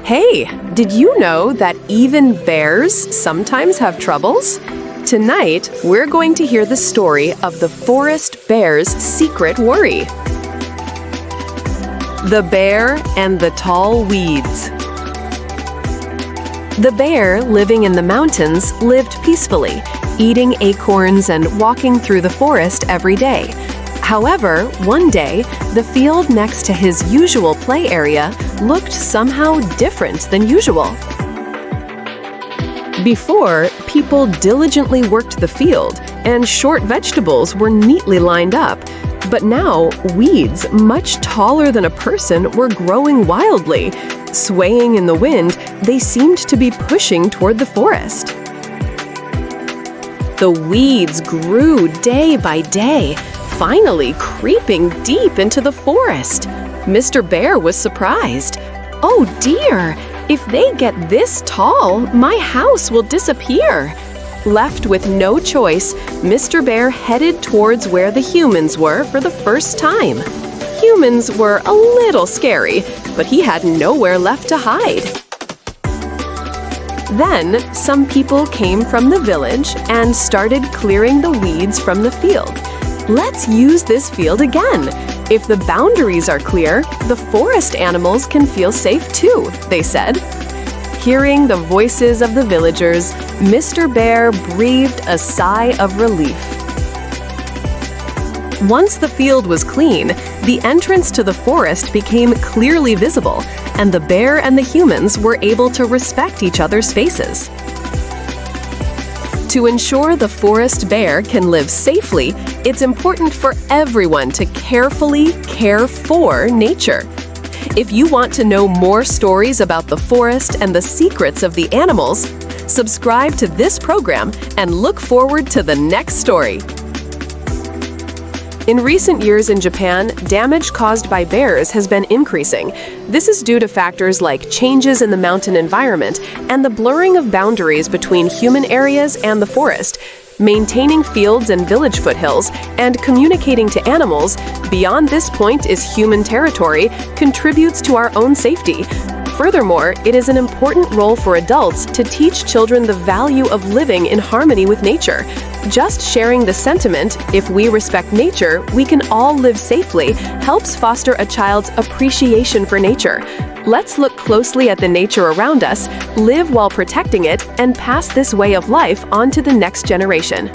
Hey, did you know that even bears sometimes have troubles? Tonight, we're going to hear the story of the forest bear's secret worry. The bear and the tall weeds. The bear, living in the mountains, lived peacefully, eating acorns and walking through the forest every day. However, one day, the field next to his usual play area looked somehow different than usual. Before, people diligently worked the field, and short vegetables were neatly lined up. But now, weeds much taller than a person were growing wildly. Swaying in the wind, they seemed to be pushing toward the forest. The weeds grew day by day, finally creeping deep into the forest. Mr. Bear was surprised. "Oh dear, if they get this tall, my house will disappear." Left with no choice, Mr. Bear headed towards where the humans were for the first time. Humans were a little scary, but he had nowhere left to hide. Then, some people came from the village and started clearing the weeds from the field. "Let's use this field again. If the boundaries are clear, the forest animals can feel safe too," they said. Hearing the voices of the villagers, Mr. Bear breathed a sigh of relief. Once the field was clean, the entrance to the forest became clearly visible, and the bear and the humans were able to respect each other's spaces. To ensure the forest bear can live safely, it's important for everyone to carefully care for nature. If you want to know more stories about the forest and the secrets of the animals, subscribe to this program and look forward to the next story. In recent years in Japan, damage caused by bears has been increasing. This is due to factors like changes in the mountain environment and the blurring of boundaries between human areas and the forest. Maintaining fields and village foothills and communicating to animals beyond this point is human territory contributes to our own safety. Furthermore, it is an important role for adults to teach children the value of living in harmony with nature. Just sharing the sentiment, "If we respect nature, we can all live safely," helps foster a child's appreciation for nature. Let's look closely at the nature around us, live while protecting it, and pass this way of life on to the next generation.